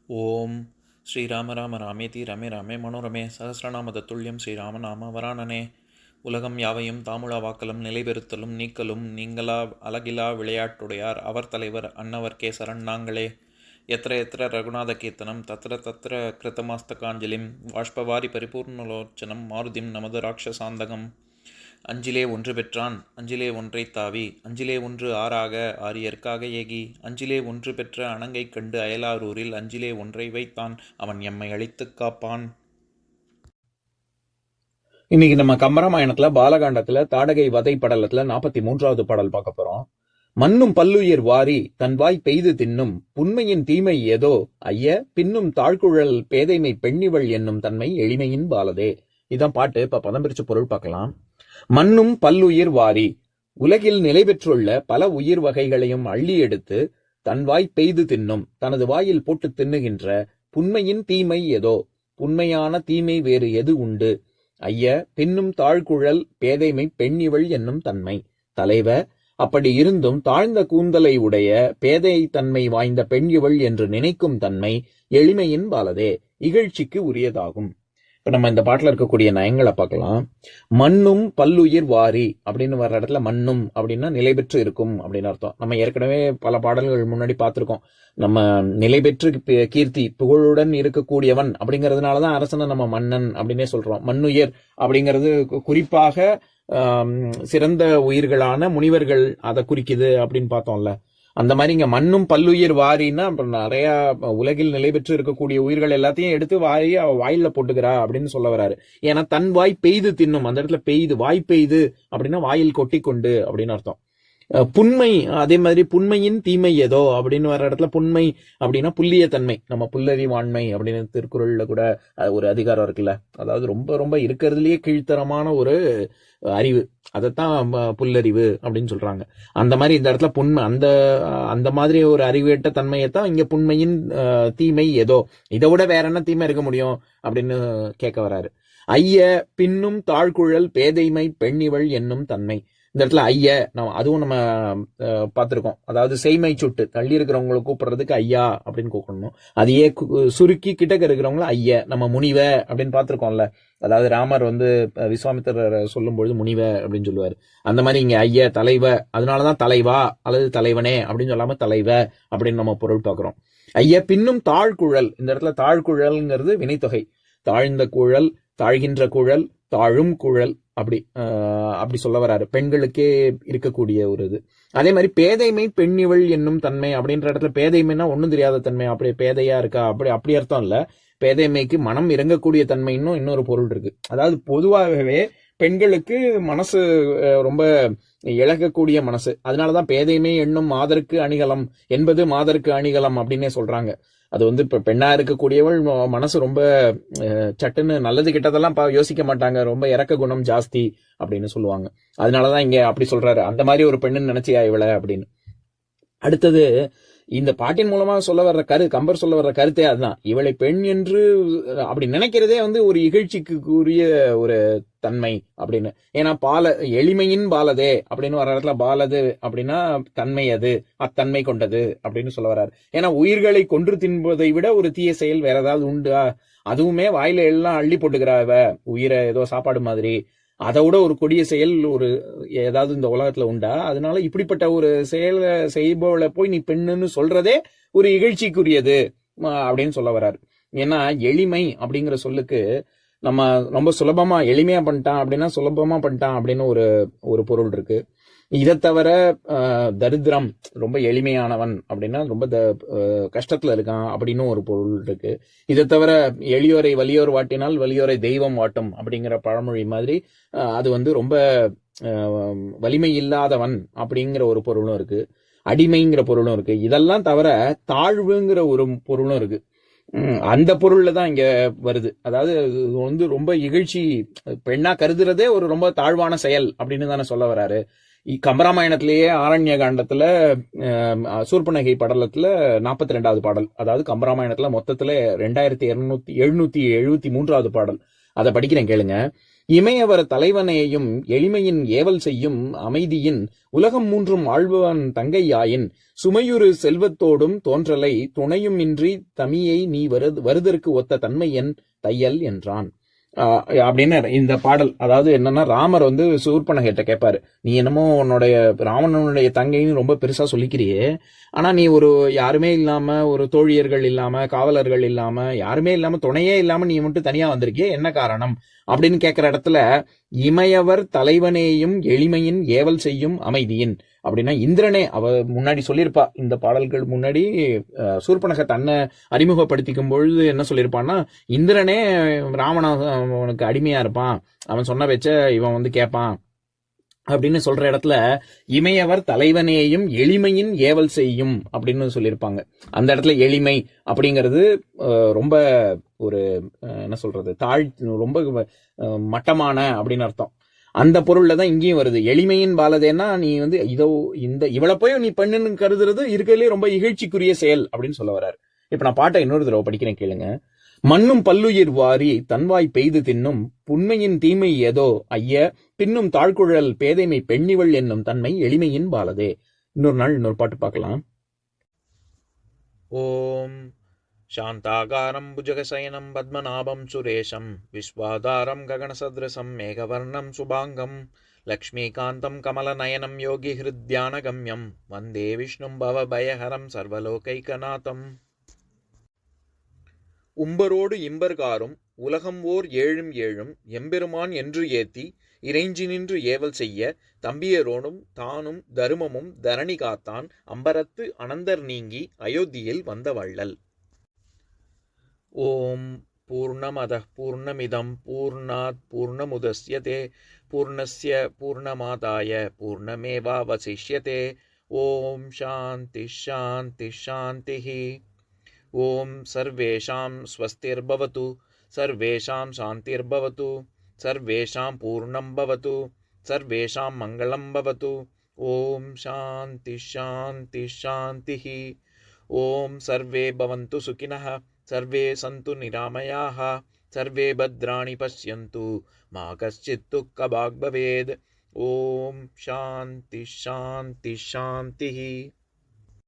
ஓம் ஸ்ரீராம ராம ராமேதி ரமே ராமே மனோரமே சகசிரநாம தத்துல்யம் ஸ்ரீராம நாம வராணனே. உலகம் யாவையும் தாமுழா வாக்கலும் நிலைபெறுத்தலும் நீக்கலும் நீங்களா அழகிலா விளையாட்டுடையார் அவர் தலைவர் அன்னவர் கேசரன் நாங்களே. எத்திர எத்திர ரகுநாத கீர்த்தனம் தத்திர தத்திர கிருத்தமாஸ்தகாஞ்சலிம் வாஷ்பவாரி பரிபூர்ணலோச்சனம் மாருதிம் நமது ராட்சசாந்தகம். அஞ்சிலே ஒன்று பெற்றான் அஞ்சிலே ஒன்றை தாவி அஞ்சிலே ஒன்று ஆறாக ஆரியர்க்காக ஏகி அஞ்சிலே ஒன்று பெற்ற அணங்கை கண்டு அயலாரூரில் அஞ்சிலே ஒன்றை வைத்தான் அவன் எம்மை அழித்துக் காப்பான். இன்னைக்கு நம்ம கம்பராமாயணத்துல பாலகாண்டத்துல தாடகை வதை படலத்துல 43வது பாடல் பார்க்க போறோம். மண்ணும் பல்லுயிர் வாரி தன் வாய் பெய்து தின்னும் புன்மையின் தீமை ஏதோ ஐய பின்னும் தாழ்குழல் பேதைமை பெண்ணிவள் என்னும் தன்மை எளிமையின் பாலதே. இதான் பாட்டு. இப்ப பதம் பிரிச்சு பொருள் பார்க்கலாம். மண்ணும் பல்லுயிர் வாரி, உலகில் நிலை பெற்றுள்ள பல உயிர் வகைகளையும் அள்ளி எடுத்து தன் வாய் பெய்து தின்னும், தனது வாயில் போட்டு தின்னுகின்ற புன்மையின் தீமை ஏதோ, புன்மையான தீமை வேறு எது உண்டு ஐய பின்னும் தாழ்குழல் பேதைமை பெண்ணிவள் என்னும் தன்மை. தலைவ, அப்படி இருந்தும் தாழ்ந்த கூந்தலை உடைய பேதை தன்மை வாய்ந்த பெண் இவள் என்று நினைக்கும் தன்மை எளிமையின் பாலதே, இகழ்ச்சிக்கு உரியதாகும். இப்ப நம்ம இந்த பாட்டுல இருக்கக்கூடிய நயங்களை பார்க்கலாம். மண்ணும் பல்லுயிர் வாரி அப்படின்னு வர்ற இடத்துல மண்ணும் அப்படின்னா நிலை பெற்று இருக்கும் அப்படின்னு அர்த்தம். நம்ம ஏற்கனவே பல பாடல்கள் முன்னாடி பார்த்திருக்கோம். நம்ம நிலை பெற்று கீர்த்தி புகழுடன் இருக்கக்கூடியவன் அப்படிங்கிறதுனாலதான் அரசனை நம்ம மன்னன் அப்படின்னே சொல்றோம். மண்ணுயிர் அப்படிங்கிறது குறிப்பாக சிறந்த உயிர்களான முனிவர்கள் அதை குறிக்குது அப்படின்னு பார்த்தோம்ல. அந்த மாதிரி இங்க மண்ணும் பல்லுயிர் வாரின்னா நிறைய உலகில் நிலை பெற்று இருக்கக்கூடிய உயிர்கள் எல்லாத்தையும் எடுத்து வாயில போட்டுக்கிறா அப்படின்னு சொல்ல வராரு. ஏன்னா தன் வாய் பெய்து தின்னும், அந்த இடத்துல பெய்து வாய் பெய்து அப்படின்னா வாயில் கொட்டி கொண்டு அப்படின்னு அர்த்தம். புன்மை, அதே மாதிரி புன்மையின் தீமை ஏதோ அப்படின்னு வர்ற இடத்துல புன்மை அப்படின்னா புல்லிய தன்மை. நம்ம புல்லறிவாண்மை அப்படின்னு திருக்குறள்ல கூட ஒரு அதிகாரம் இருக்குல்ல, அதாவது ரொம்ப ரொம்ப இருக்கிறதுலயே கீழ்த்தரமான ஒரு அறிவு, அதைத்தான் புல்லறிவு அப்படின்னு சொல்றாங்க. அந்த மாதிரி இந்த இடத்துல புன்மை, அந்த மாதிரி ஒரு அறிவேட்ட தன்மையைத்தான் இங்க புன்மையின் தீமை ஏதோ, இதை விட வேற என்ன தீமை இருக்க முடியும் அப்படின்னு கேட்க வராரு. ஐய பின்னும் தாழ்குழல் பேதைமை பெண்ணிவள் என்னும் தன்மை. இந்த இடத்துல ஐய அதுவும் நம்ம பார்த்திருக்கோம். அதாவது செய்மை சுட்டு தள்ளி இருக்கிறவங்களை கூப்பிடுறதுக்கு ஐயா அப்படின்னு கூப்பிடணும். அதையே சுருக்கி கிட்டக்க இருக்கிறவங்கள ஐய, நம்ம முனிவ அப்படின்னு பார்த்திருக்கோம்ல. அதாவது ராமர் விஸ்வாமித்திரர் சொல்லும் பொழுது முனிவ அப்படின்னு சொல்லுவாரு. அந்த மாதிரி இங்க ஐய தலைவ, அதனாலதான் தலைவா அல்லது தலைவனே அப்படின்னு சொல்லாம தலைவ அப்படின்னு நம்ம பொருள் பார்க்கிறோம். ஐய பின்னும் தாழ்குழல், இந்த இடத்துல தாழ்குழல்ங்கிறது வினைத்தொகை. தாழ்ந்த குழல், தாழ்கின்ற குழல், தாழும் குழல், அப்படி சொல்ல வராரு. பெண்களுக்கே இருக்கக்கூடிய ஒரு இது. அதே மாதிரி பேதைமை பெண்ணிவள் என்னும் தன்மை அப்படின்ற இடத்துல பேதைமைன்னா ஒன்னும் தெரியாத தன்மை, அப்படி பேதையா இருக்கா அப்படி அர்த்தம் இல்ல. பேதைமைக்கு மனம் இறங்கக்கூடிய தன்மை இன்னொரு பொருள் இருக்கு. அதாவது பொதுவாகவே பெண்களுக்கு மனசு ரொம்ப இழக்கக்கூடிய மனசு. அதனாலதான் பேதைமை எண்ணும் மாதருக்கு அணிகலம் என்பது மாதருக்கு அணிகலம் அப்படின்னே சொல்றாங்க. அது இப்ப பெண்ணா இருக்கக்கூடியவள் மனசு ரொம்ப சட்டுன்னு நல்லது கிட்டதெல்லாம் யோசிக்க மாட்டாங்க, ரொம்ப இறக்க குணம் ஜாஸ்தி அப்படின்னு சொல்லுவாங்க. அதனாலதான் இங்க அப்படி சொல்றாரு, அந்த மாதிரி ஒரு பெண்ணுன்னு நினைச்சியா இவளை அப்படின்னு. அடுத்தது இந்த பாட்டின் மூலமா சொல்ல வர்ற கம்பர் சொல்ல வர்ற கருத்தே அதுதான். இவளை பெண் என்று அப்படி நினைக்கிறதே ஒரு இகழ்ச்சிக்கு உரிய ஒரு தன்மை அப்படின்னு. ஏன்னா எளிமையின் பாலதே அப்படின்னு வர இடத்துல பாலது அப்படின்னா தன்மை, அது அத்தன்மை கொண்டது அப்படின்னு சொல்ல வர்றாரு. ஏன்னா உயிர்களை கொன்று தின்பதை விட ஒரு தீய செயல் வேற ஏதாவது உண்டா? அதுவுமே வாயில எல்லாம் அள்ளி போட்டுக்கிறா இவ, உயிரை ஏதோ சாப்பாடு மாதிரி. அதை விட ஒரு கொடிய செயல் ஏதாவது இந்த உலகத்துல உண்டா? அதனால இப்படிப்பட்ட ஒரு செயலை செய்பவளை போய் நீ பெண்ணுன்னு சொல்றதே ஒரு இகழ்ச்சிக்குரியது அப்படின்னு சொல்ல வர்றாரு. ஏன்னா எளிமை அப்படிங்கிற சொல்லுக்கு நம்ம ரொம்ப சுலபமா எளிமையா பண்ணிட்டான் அப்படின்னா சுலபமா பண்ணிட்டான் அப்படின்னு ஒரு பொருள் இருக்கு. இதை தவிர தரித்திரம், ரொம்ப எளிமையானவன் அப்படின்னா ரொம்ப கஷ்டத்துல இருக்கான் அப்படின்னு ஒரு பொருள் இருக்கு. இதை தவிர எளியோரை வலியோர் வாட்டினால் வலியோரை தெய்வம் வாட்டும் அப்படிங்கிற பழமொழி மாதிரி அது ரொம்ப வலிமை இல்லாதவன் அப்படிங்கிற ஒரு பொருளும் இருக்கு. அடிமைங்கிற பொருளும் இருக்கு. இதெல்லாம் தவிர தாழ்வுங்கிற ஒரு பொருளும் இருக்கு. அந்த பொருள்ல தான் இங்க வருது. அதாவது ரொம்ப இகழ்ச்சி, பெண்ணா கருதுறதே ஒரு ரொம்ப தாழ்வான செயல் அப்படின்னு தானே சொல்ல வராரு. கம்பராமாயணத்திலேயே ஆரண்ய காண்டத்துல சூர்பனகை படலத்துல 42வது பாடல், அதாவது கம்பராமாயணத்துல மொத்தத்துல 2773வது பாடல். அதை படிக்கிறேன் கேளுங்க. இமையவர் தலைவனேயும் எளிமையின் ஏவல் செய்யும் அமைதியின் உலகம் மூன்றும் ஆழ்வான் தங்கையாயின் சுமையுறு செல்வத்தோடும் தோன்றலை துணையும் இன்றி தமியை நீ வருதற்கு ஒத்த தன்மையன் தையல் என்றான். அப்படின்னு இந்த பாடல். அதாவது என்னன்னா, ராமர் சூர்பனகிட்ட கேட்பாரு, நீ என்னமோ உன்னுடைய ராவணனுடைய தங்கைன்னு ரொம்ப பெருசா சொல்லிக்கிறியே, ஆனா நீ யாருமே இல்லாம, ஒரு தோழியர்கள் இல்லாம, காவலர்கள் இல்லாம, யாருமே இல்லாம, துணையே இல்லாம நீ மட்டும் தனியா வந்திருக்கியே, என்ன காரணம் அப்படின்னு கேட்கிற இடத்துல, இமையவர் தலைவனேயும் எளிமையின் ஏவல் செய்யும் அமைதியின் அப்படின்னா, இந்திரனே அவ முன்னாடி சொல்லியிருப்பா, இந்த பாடல்கள் முன்னாடி சூர்பனக தன்னை அறிமுகப்படுத்திக்கும் பொழுது என்ன சொல்லியிருப்பான்னா, இந்திரனே ராவணனுக்கு அடிமையா இருப்பான், அவன் சொன்ன வச்ச இவன் கேட்பான் அப்படின்னு சொல்ற இடத்துல, இமையவர் தலைவனேயும் எளிமையின் ஏவல் செய்யும் அப்படின்னு சொல்லியிருப்பாங்க. அந்த இடத்துல எளிமை அப்படிங்கிறது ரொம்ப ஒரு என்ன சொல்றது, ரொம்ப மட்டமான அப்படின்னு அர்த்தம். அந்த பொருள்ல தான் இங்கேயும் வருது. எளிமையின் பாலதேன்னா, நீ இவளை போய் நீ பண்ணுன்னு கருதுறது இருக்கிறதுலே ரொம்ப இகழ்ச்சிக்குரிய செயல் அப்படின்னு சொல்ல வர்றாரு. இப்ப நான் பாட்டை இன்னொரு தடவை படிக்கிறேன் கேளுங்க. மண்ணும் பல்லுயிர் வாரி தன்வாய் பெய்து தின்னும் புன்மையின் தீமை ஏதோ ஐய பின்னும் தாழ்குழல் பேதைமை பெண்ணிவள் என்னும் தன்மை எளிமையின் பாலதே. இன்னொரு நாள் இன்னொரு பாட்டு பார்க்கலாம். ஓம் சாந்தாகாரம் புஜகசயனம் பத்மநாபம் சுரேஷம் விஸ்வாதாரம் ககனசத்ரசம் மேகவர்ணம் சுபாங்கம் லக்ஷ்மீகாந்தம் கமலநயனம் யோகி ஹிருத்யானகம்யம் வந்தே விஷ்ணும் பவபயஹரம் சர்வலோகைகநாதம். உம்பரோடு இம்பர்காரும் உலகம் ஓர் ஏழும் ஏழும் எம்பெருமான் என்று ஏத்தி இறைஞ்சி நின்று ஏவல் செய்ய தம்பியரோனும் தானும் தருமமும் தரணி காத்தான் அம்பரத்து அனந்தர் நீங்கி அயோத்தியில் வந்த வள்ளல். ஓம் பூர்ணமதః பூர்ணமிதம் பூர்ணாத் பூர்ணமுதஸ்யதே பூர்ணஸ்ய பூர்ணமாதாய பூர்ணமேவாவசிஷ்யதே. ஓம் சாந்தி சாந்தி சாந்திஹி. ஓம் சர்வேஷாம் ஸ்வஸ்திர்பவது சர்வேஷாம் சாந்திர்பவது சர்வேஷாம் பூர்ணம் பவது சர்வேஷாம் மங்களம் பவது. ஓம் சாந்தி சாந்தி சாந்திஹி. ஓம் சர்வே பவந்து சுகினஹ சர்வே சந்து நிராமயாஹ சர்வே பத்ராணி பஷ்யந்து மா கஷ்சித் துக்கபாக் பவேத். ஓம் சாந்தி சாந்தி சாந்திஹி.